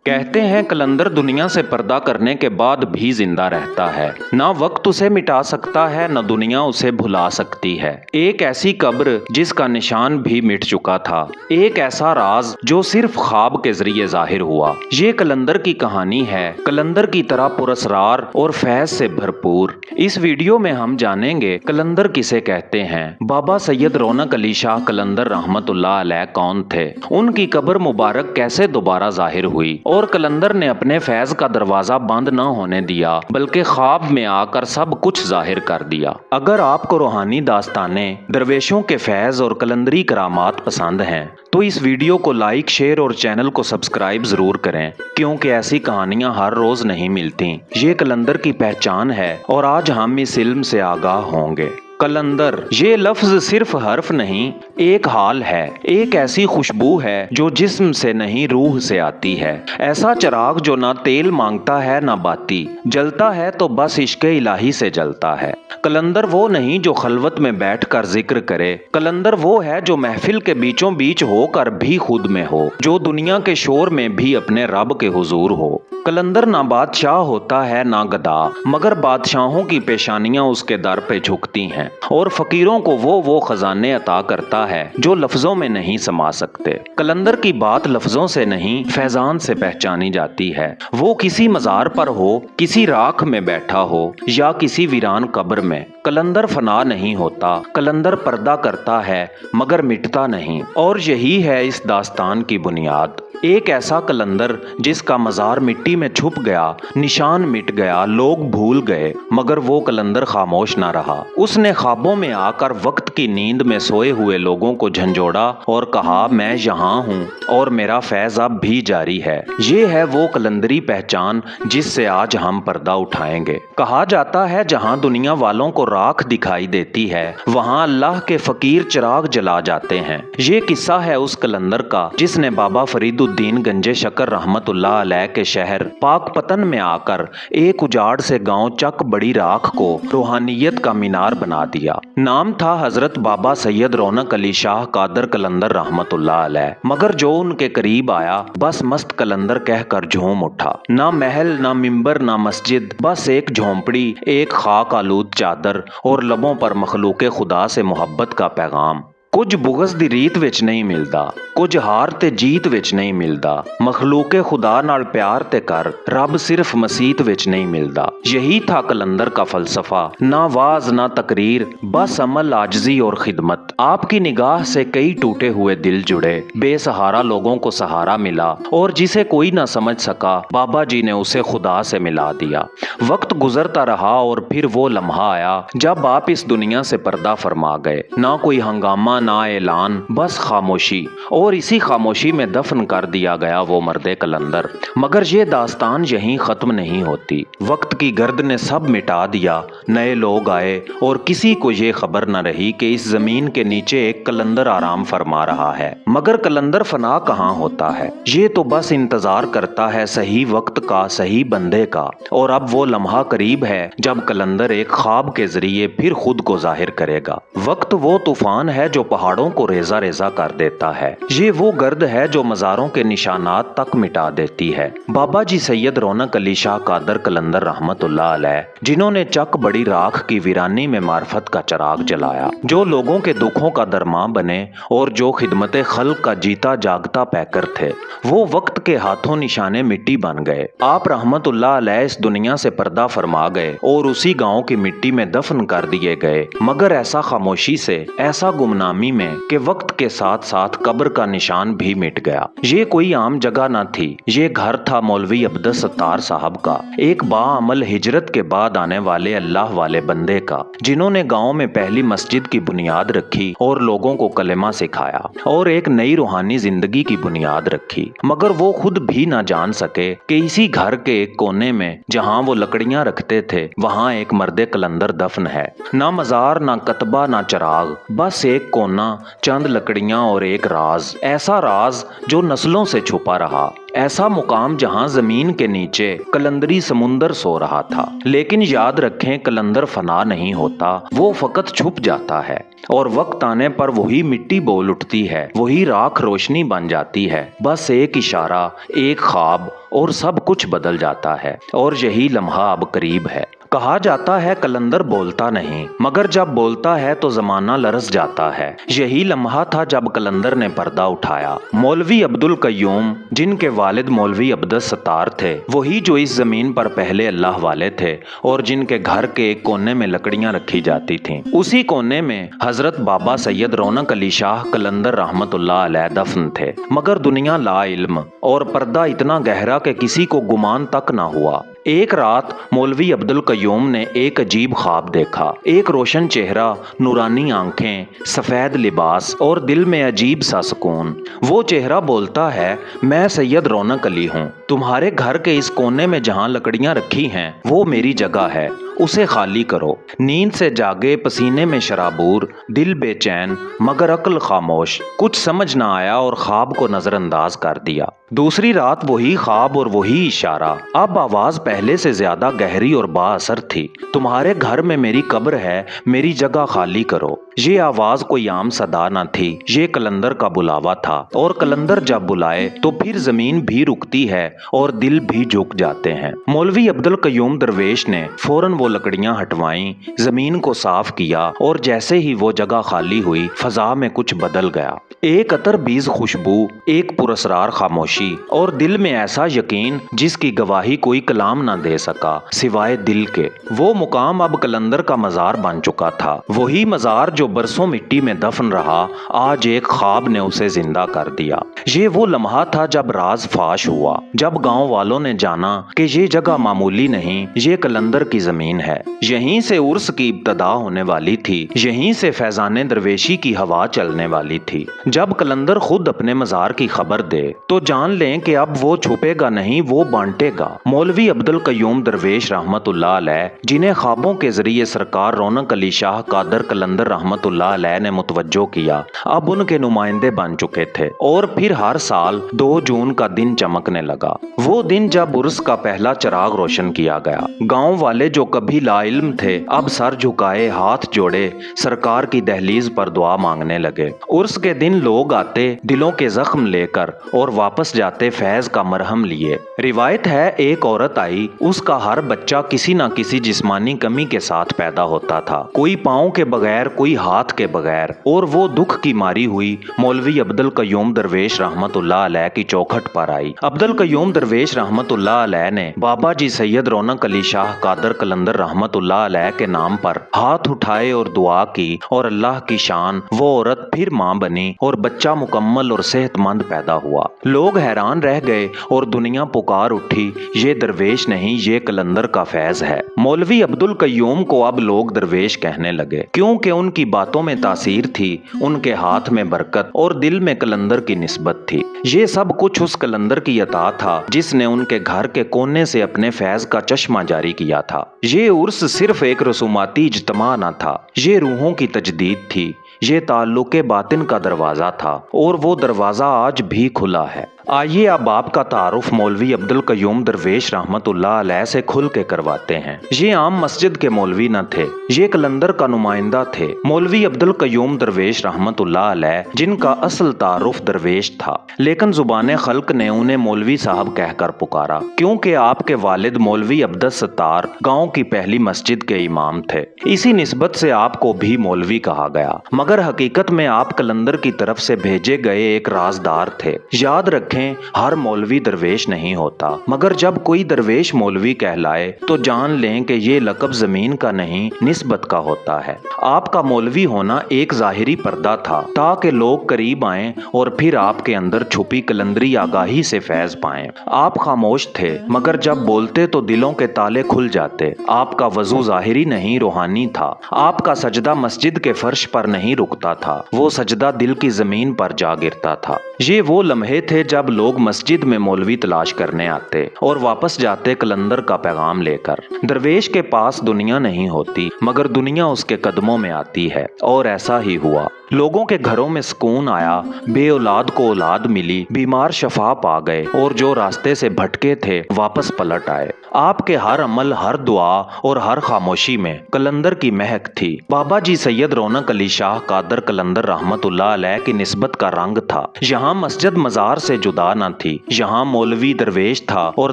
कहते हैं कलंदर दुनिया से पर्दा करने के बाद भी जिंदा रहता है। ना वक्त उसे मिटा सकता है, न दुनिया उसे भुला सकती है। एक ऐसी कब्र जिसका निशान भी मिट चुका था, एक ऐसा राज जो सिर्फ ख्वाब के जरिए जाहिर हुआ। ये कलंदर की कहानी है, कलंदर की तरह पुरस्कार और फैज से भरपूर। इस वीडियो में हम जानेंगे कलंदर किसे कहते हैं, बाबा सैयद रौनक अली शाह कलंदर रहमतुल्लाह अलैह कौन थे, उनकी कब्र मुबारक कैसे दोबारा जाहिर हुई और कलंदर ने अपने फैज का दरवाजा बंद न होने दिया बल्कि ख्वाब में आकर सब कुछ जाहिर कर दिया। अगर आपको रूहानी दास्तानें, दरवेशों के फैज और कलंदरी करामात पसंद हैं तो इस वीडियो को लाइक, शेयर और चैनल को सब्सक्राइब जरूर करें, क्योंकि ऐसी कहानियां हर रोज नहीं मिलती। ये कलंदर की पहचान है और आज हम इस इल्म से आगाह होंगे। कलंदर ये लफ्ज सिर्फ हर्फ नहीं, एक हाल है, एक ऐसी खुशबू है जो जिस्म से नहीं रूह से आती है। ऐसा चिराग जो ना तेल मांगता है ना बाती, जलता है तो बस इश्क इलाही से जलता है। कलंदर वो नहीं जो खलवत में बैठकर जिक्र करे, कलंदर वो है जो महफिल के बीचों बीच होकर भी खुद में हो, जो दुनिया के शोर में भी अपने रब के हुजूर हो। कलंदर ना बादशाह होता है ना गदा, मगर बादशाहों की पेशानियां उसके दर पे झुकती हैं और फकीरों को वो खजाने अता करता है जो लफ्जों में नहीं समा सकते। कलंदर की बात लफ्जों से नहीं फैजान से पहचानी जाती है। वो किसी मजार पर हो, किसी राख में बैठा हो या किसी वीरान कब्र में, कलंदर फना नहीं होता, कलंदर पर्दा करता है मगर मिटता नहीं। और यही है इस दास्तान की बुनियाद। एक ऐसा कलंदर जिसका मजार मिट्टी में छुप गया, निशान मिट गया, लोग भूल गए, मगर वो कलंदर खामोश ना रहा। उसने ख्वाबों में आकर वक्त की नींद में सोए हुए लोगों को झंझोड़ा और कहा, मैं यहाँ हूँ और मेरा फैज अब भी जारी है। ये है वो कलंदरी पहचान जिससे आज हम पर्दा उठाएंगे। कहा जाता है जहाँ दुनिया वालों को राख दिखाई देती है, वहाँ अल्लाह के फकीर चिराग जला जाते हैं। ये किस्सा है उस कलंदर का जिसने बाबा फरीदुद्दीन गंजे शकर रहमतुल्लाह अलैह के शहर पाकपतन में आकर एक उजाड़ से गांव चक बड़ी राख को रूहानियत का मीनार बना दिया। नाम था हजरत बाबा सैयद रौनक अली शाह कादर कलंदर रहमतुल्लाह अलैह, मगर जो उनके करीब आया बस मस्त कलंदर कहकर झूम उठा। ना महल, ना मिंबर, ना मस्जिद, बस एक झोंपड़ी, एक खाक आलूद चादर और लबों पर मखलूके खुदा से मोहब्बत का पैगाम। कुछ बुगज दी रीत विच नहीं मिलदा, कुछ हार ते जीत विच नहीं मिलदा, मखलूके खुदा नाल प्यार ते कर, रब सिर्फ मसीत विच नहीं मिलदा। यही था कलंदर का फलसफा, ना वाज ना तकरीर, बस अमल, आजजी और खिदमत। आपकी निगाह से कई टूटे हुए दिल जुड़े, बेसहारा लोगों को सहारा मिला और जिसे कोई ना समझ सका बाबा जी ने उसे खुदा से मिला दिया। वक्त गुजरता रहा और फिर वो लम्हा आया जब आप इस दुनिया से पर्दा फरमा गए। ना कोई हंगामा, ना ऐलान, बस खामोशी, और इसी खामोशी में दफन कर दिया गया वो मर्दे कलंदर। मगर ये दास्तान यहीं खत्म नहीं होती। वक्त की गर्द ने सब मिटा दिया, नए लोग आए और किसी को ये खबर न रही कि इस जमीन के नीचे एक कलंदर आराम फरमा रहा है। मगर कलंदर फना कहाँ होता है, ये तो बस इंतजार करता है सही वक्त का, सही बंदे का। और अब वो लम्हा करीब है जब कलंदर एक ख्वाब के जरिए फिर खुद को जाहिर करेगा। वक्त वो तूफान है जो पहाड़ों को रेजा रेजा कर देता है, ये वो गर्द है जो मजारों के निशानात तक मिटा देती है। बाबा जी सैयद रौनक अली शाह कादर कलंदर रहमतुल्लाह अलैह, जिन्होंने चक बड़ी राख की वीरानी में मार्फत का चिराग जलाया, जो लोगों के दुखों का दरमां बने और जो खिदमत खल्क का जीता जागता पैकर थे, वो वक्त के हाथों निशाने मिट्टी बन गए। आप रहमतुल्लाह अलैह इस दुनिया से पर्दा फरमा गए और उसी गांव की मिट्टी में दफन कर दिए गए, मगर ऐसा खामोशी से, ऐसा गुमनामी में कि वक्त के साथ साथ कब्र का निशान भी मिट गया। ये कोई आम जगह न थी, ये घर था मौलवी अब्दुल सत्तार साहब का, एक बाअमल हिजरत के बाद आने वाले अल्लाह वाले बंदे का, जिन्होंने गांव में पहली मस्जिद की बुनियाद रखी और लोगों को कलेमा सिखाया और एक नई रूहानी जिंदगी की बुनियाद रखी। मगर वो खुद भी ना जान सके कि इसी घर के एक कोने में जहां वो लकड़ियां रखते थे, वहां एक मर्दे कलंदर दफन है। ना मजार, ना कतबा, ना चिराग, बस एक कोना सोना, चंद लकड़ियां और एक राज, ऐसा राज जो नस्लों से छुपा रहा, ऐसा मुकाम जहां जमीन के नीचे कलंदरी समुंदर सो रहा था। लेकिन याद रखें, कलंदर फना नहीं होता, वो फकत छुप जाता है और वक्त आने पर वही मिट्टी बोल उठती है, वही राख रोशनी बन जाती है। बस एक इशारा, एक ख्वाब और सब कुछ बदल जाता है। और यही लम्हा अब करीब है। कहा जाता है कलंदर बोलता नहीं, मगर जब बोलता है तो जमाना लरस जाता है। यही लम्हा था जब कलंदर ने पर्दा उठाया। मौलवी अब्दुल कय्यूम, जिनके वालिद मौलवी अब्दुस सत्तार थे, वही जो इस जमीन पर पहले अल्लाह वाले थे और जिनके घर के एक कोने में लकड़ियां रखी जाती थीं। उसी कोने में हजरत बाबा सैयद रौनक अली शाह कलंदर रहमतुल्लाह अलैह दफन थे। मगर दुनिया ला इल्म और पर्दा इतना गहरा कि किसी को गुमान तक ना हुआ। एक रात मौलवी अब्दुल कय्यूम ने एक अजीब ख्वाब देखा। एक रोशन चेहरा, नूरानी आंखें, सफ़ेद लिबास और दिल में अजीब सा सुकून। वो चेहरा बोलता है, मैं सैयद रौनक अली हूँ। तुम्हारे घर के इस कोने में जहाँ लकड़ियाँ रखी हैं वो मेरी जगह है, उसे खाली करो। नींद से जागे, पसीने में शराबूर, दिल बेचैन मगर अक्ल खामोश। कुछ समझ ना आया और ख्वाब को नजरअंदाज कर दिया। दूसरी रात वही ख्वाब और वही इशारा। अब आवाज पहले से ज्यादा गहरी और बाअसर थी। तुम्हारे घर में मेरी कब्र है, मेरी जगह खाली करो। ये आवाज कोई आम सदा न थी, ये कलंदर का बुलावा था। और कलंदर जब बुलाए तो फिर जमीन भी रुकती है और दिल भी झुक जाते हैं। मौलवी अब्दुल कय्यूम दरवेश ने फौरन वो लकड़ियां हटवाईं, जमीन को साफ किया और जैसे ही वो जगह खाली हुई, फजा में कुछ बदल गया। एक अतर बीज खुशबू, एक पुरस्रार खामोशी और दिल में ऐसा यकीन जिसकी गवाही कोई कलाम ना दे सका सिवाय दिल के। वो मुकाम अब कलंदर का मजार बन चुका था। वही मजार जो बरसों मिट्टी में दफन रहा, आज एक ख्वाब ने उसे जिंदा कर दिया। ये वो लम्हा था जब राज फाश हुआ, जब गांव वालों ने जाना कि ये जगह मामूली नहीं, ये कलंदर की जमीन है। यहीं से उर्स की इब्तदा होने वाली थी, यहीं से फैजाने दरवेशी की हवा चलने वाली थी। जब कलंदर खुद अपने मजार की खबर दे तो जान लें कि अब वो छुपेगा नहीं, वो बांटेगा। मौलवी अब्दुल कय्यूम दरवेश रहमतुल्लाह अलैह, जिन्हें ख्वाबों के जरिए सरकार रौनक अली शाह कादर कलंदर रहमतुल्लाह अलैह ने मुतवज्जो किया, अब उनके नुमाइंदे बन चुके थे। और फिर हर साल 2 जून का दिन चमकने लगा, वो दिन जब उर्स का पहला चिराग रोशन किया गया। गांव वाले जो कभी लाइल्म थे, अब सर झुकाए, हाथ जोड़े सरकार की दहलीज पर दुआ मांगने लगे। उर्स के दिन लोग आते दिलों के जख्म लेकर और वापस जाते फैज का मरहम लिए। रिवायत है एक औरत आई, उसका हर बच्चा किसी न किसी जिस्मानी कमी के साथ पैदा होता था, कोई पाँव के बगैर, कोई हाथ के बगैर। और वो दुख की मारी हुई मौलवी अब्दुल कय्यूम दरवेश रहमतुल्लाह अलैह की चौखट पर आई। अब्दुल कय्यूम दरवेश रहमतुल्लाह अलैह ने बाबा जी सैयद रौनक अली शाह कादर कलंदर रहमतुल्लाह अलैह के नाम पर हाथ उठाए और दुआ की और अल्लाह की शान वो औरत फिर माँ बनी और बच्चा मुकम्मल और सेहतमंद पैदा हुआ। लोग हैरान रह गए और दुनिया पुकार उठी, ये दरवेश नहीं, ये कलंदर का फैज है। मौलवी अब्दुल कय्यूम को अब लोग दरवेश कहने लगे, क्योंकि उनकी बातों में तासीर थी, उनके हाथ में बरकत और दिल में कलंदर की निस्बत थी। ये सब कुछ उस कलंदर की अता था जिसने उनके घर के कोने से अपने फैज का चश्मा जारी किया था। ये उर्स सिर्फ एक रसूमाती इज्तिमा न था, ये रूहों की तजदीद थी, ये ताल्लुक़े बातिन का दरवाज़ा था और वो दरवाज़ा आज भी खुला है। आइए अब आपका तारुफ मौलवी अब्दुल कय्यूम दरवेश रहमतुल्लाह अलैह से खुल के करवाते हैं। ये आम मस्जिद के मौलवी न थे, ये कलंदर का नुमाइंदा थे। मौलवी अब्दुल कय्यूम दरवेश रहमतुल्लाह अलैह, जिनका असल तारुफ दरवेश था, लेकिन जुबान खल्क ने उन्हें मौलवी साहब कहकर पुकारा, क्योंकि आपके वालिद मौलवी अब्दुस सत्तार गाँव की पहली मस्जिद के इमाम थे। इसी निस्बत से आपको भी मौलवी कहा गया, मगर हकीकत में आप कलंदर की तरफ से भेजे गए एक राजदार थे। याद रखें, हर मौलवी दरवेश नहीं होता, मगर जब कोई दरवेश मौलवी कहलाए तो जान लें कि ये लक़ब जमीन का नहीं, निस्बत का होता है। आपका मौलवी होना एक ज़ाहिरी पर्दा था ताकि लोग करीब आएं और फिर आपके अंदर छुपी कलंदरी आगाही से फैज पाएं। आप खामोश थे, मगर जब बोलते तो दिलों के ताले खुल जाते। आपका वजू ज़ाहिरी नहीं, रूहानी था। आपका सजदा मस्जिद के फर्श पर नहीं रुकता था, वो सजदा दिल की जमीन पर जा गिरता था। ये वो लम्हे थे जब जब लोग मस्जिद में मौलवी तलाश करने आते और वापस जाते कलंदर का पैगाम लेकर। दरवेश के पास दुनिया नहीं होती मगर दुनिया उसके कदमों में आती है, और ऐसा ही हुआ। लोगों के घरों में सुकून आया, बे औलाद को औलाद मिली, बीमार शफा पा गए और जो रास्ते से भटके थे वापस पलट आए। आपके हर अमल, हर दुआ और हर खामोशी में कलंदर की महक थी। बाबा जी सैयद रौनक अली शाह कादर कलंदर रहमतुल्लाह अलैह की निस्बत का रंग था। यहाँ मस्जिद मजार से जुदा न थी, यहाँ मौलवी दरवेश था और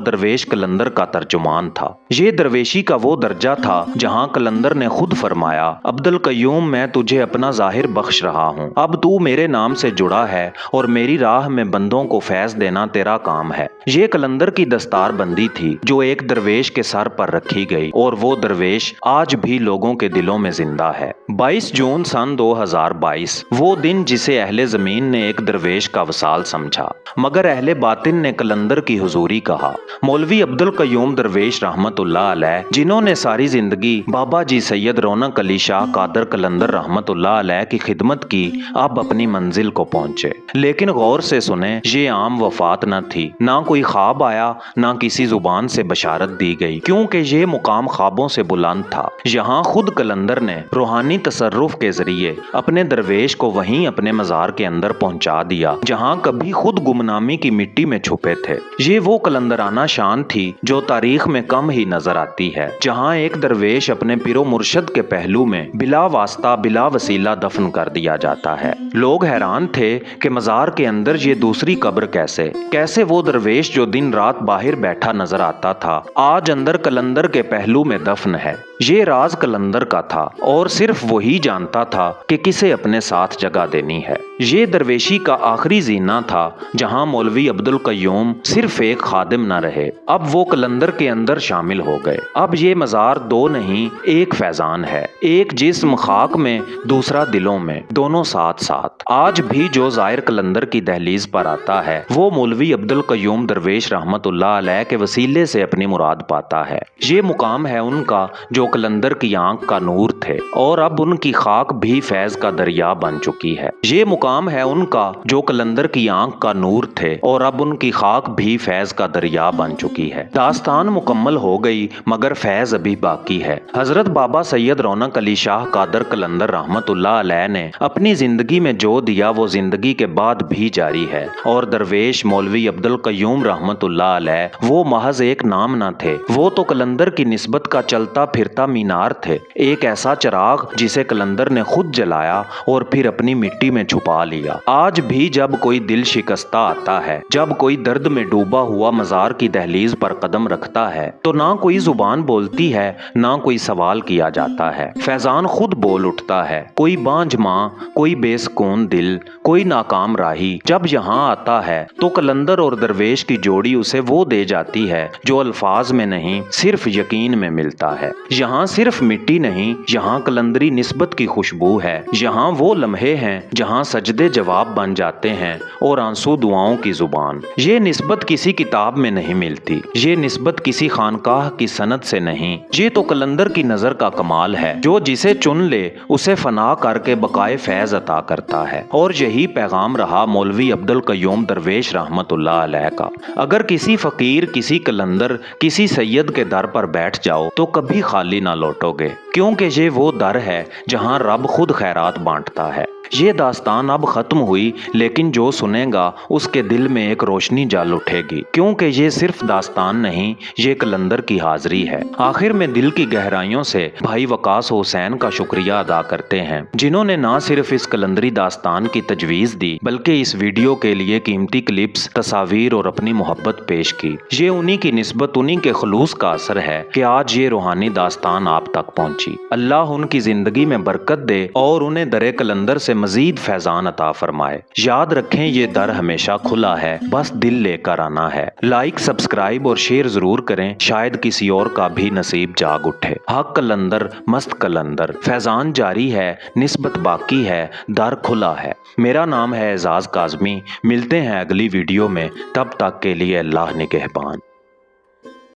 दरवेश कलंदर का तर्जुमान था। ये दरवेशी का वो दर्जा था जहाँ कलंदर ने खुद फरमाया, अब्दुल कयूम मैं तुझे अपना जाहिर बख्श रहा हूँ, अब तू मेरे नाम से जुड़ा है और मेरी राह में बंदों को फैज देना तेरा काम है। ये कलंदर की दस्तार बंदी थी जो एक दरवेश के सर पर रखी गई, और वो दरवेश आज भी लोगों के दिलों में जिंदा है। 22 जून सन 2022 वो दिन जिसे अहले जमीन ने एक दरवेश का वसाल समझा, मगर अहले बातिन ने कलंदर की हुजूरी कहा। मौलवी अब्दुल कयूम दरवेश रहमतुल्लाह अलैह, जिन्होंने सारी जिंदगी बाबा जी सैयद रौनक अली शाह कादर कलंदर रहमतुल्लाह अलैह की खिदमत की, अब अपनी मंजिल को पहुंचे। लेकिन गौर से सुने, ये आम वफात न थी, ना कोई ख्वाब आया, ना किसी जुबान से बशारत दी गई, क्योंकि ये मुकाम ख्वाबों से बुलंद था। यहाँ खुद कलंदर ने रूहानी तसर्रुफ के जरिए अपने दरवेश को वहीं अपने मजार के अंदर पहुंचा दिया जहाँ कभी खुद गुमनामी की मिट्टी में छुपे थे। ये वो कलंदराना शान थी जो तारीख में कम ही नजर आती है, जहाँ एक दरवेश अपने पिरो मुर्शद के पहलू में बिला वास्ता बिला वसीला दफन कर दिया जाता है। लोग हैरान थे कि मजार के अंदर ये दूसरी कब्र कैसे वो दरवेश जो दिन रात बाहर बैठा नजर आता था आज अंदर कलंदर के पहलू में दफन है। ये राज कलंदर का था और सिर्फ वही जानता था कि किसे अपने साथ जगह देनी है। ये दरवेशी का आखिरी जीना था जहां मौलवी अब्दुल कयूम सिर्फ एक खादिम न रहे, अब वो कलंदर के अंदर शामिल हो गए। अब ये मजार दो नहीं, एक फैजान है, एक जिस्म खाक में, दूसरा दिलों में, दोनों साथ साथ। आज भी जो जायर कलंदर की दहलीज पर आता है वो मौलवी अब्दुल कयूम दरवेश रहमतुल्लाह अलैह के वसीले से अपनी मुराद पाता है। ये मुकाम है उनका जो कलंदर की आंख का नूर थे और अब उनकी खाक भी फैज का दरिया बन चुकी है। ये मुकाम है उनका जो कलंदर की आंख का नूर थे और अब उनकी खाक भी फैज का दरिया बन चुकी है। दास्तान मुकम्मल हो गई मगर फैज अभी बाकी है। हजरत बाबा सैयद रौनक अली शाह कादर कलंदर रहमतुल्लाह अलैह ने अपनी जिंदगी में जो दिया वो जिंदगी के बाद भी जारी है, और दरवेश मौलवी अब्दुल कयूम रहमतुल्लाह अलैह वो महज एक नाम न थे, वो तो कलंदर की निस्बत का चलता फिरता मीनार थे, एक ऐसा चिराग जिसे कलंदर ने खुद जलाया और फिर अपनी मिट्टी में छुपा लिया। आज भी जब कोई दिल शिकस्ता आता है, जब कोई दर्द में डूबा हुआ मजार की दहलीज पर कदम रखता है, तो ना कोई जुबान बोलती है ना कोई सवाल किया जाता है, फैजान खुद बोल उठता है। कोई बांझ माँ, कोई बेसकून दिल, कोई नाकाम राही जब यहाँ आता है तो कलंदर और दरवेश की जोड़ी उसे वो दे जाती है जो अल्फाज में नहीं सिर्फ यकीन में मिलता है। यहाँ सिर्फ मिट्टी नहीं, यहाँ कलंदरी निस्बत की खुशबू है। यहाँ वो लम्हे हैं जहाँ सजदे जवाब बन जाते हैं और आंसू दुआओं की जुबान। ये निस्बत किसी किताब में नहीं मिलती, ये निस्बत किसी खानकाह की सनद से नहीं, ये तो कलंदर की नजर का कमाल है जो जिसे चुन ले उसे फना करके बकाए फैज अता करता है। और यही पैगाम रहा मौलवी अब्दुल कयूम दरवेश रहमतुल्लाह अलैह का। अगर किसी फकीर, किसी कलंदर, किसी सैयद के दर पर बैठ जाओ तो कभी खाली ना लौटोगे, क्योंकि ये वो दर है जहां रब खुद खैरात बांटता है। ये दास्तान अब खत्म हुई, लेकिन जो सुनेगा उसके दिल में एक रोशनी जल उठेगी, क्योंकि ये सिर्फ दास्तान नहीं, ये कलंदर की हाजिरी है। आखिर में दिल की गहराइयों से भाई वकास हुसैन का शुक्रिया अदा करते हैं, जिन्होंने ना सिर्फ इस कलंदरी दास्तान की तजवीज़ दी बल्कि इस वीडियो के लिए कीमती क्लिप्स, तस्वीर और अपनी मोहब्बत पेश की। ये उन्हीं की निस्बत, उन्हीं के खलूस का असर है कि आज ये रूहानी दास्तान आप तक पहुंची। अल्लाह उनकी जिंदगी में बरकत दे और उन्हें दरे कलंदर से मजीद फैजान अता फरमाए। याद रखें ये दर हमेशा खुला है, बस दिल लेकर आना है। लाइक, सब्सक्राइब और शेयर जरूर करें, शायद किसी और का भी नसीब जाग उठे। हक कलंदर, मस्त कलंदर, फैजान जारी है, निस्बत बाकी है, दर खुला है। मेरा नाम है एजाज काज़मी। मिलते हैं अगली वीडियो में, तब तक के लिए अल्लाह निगहबान।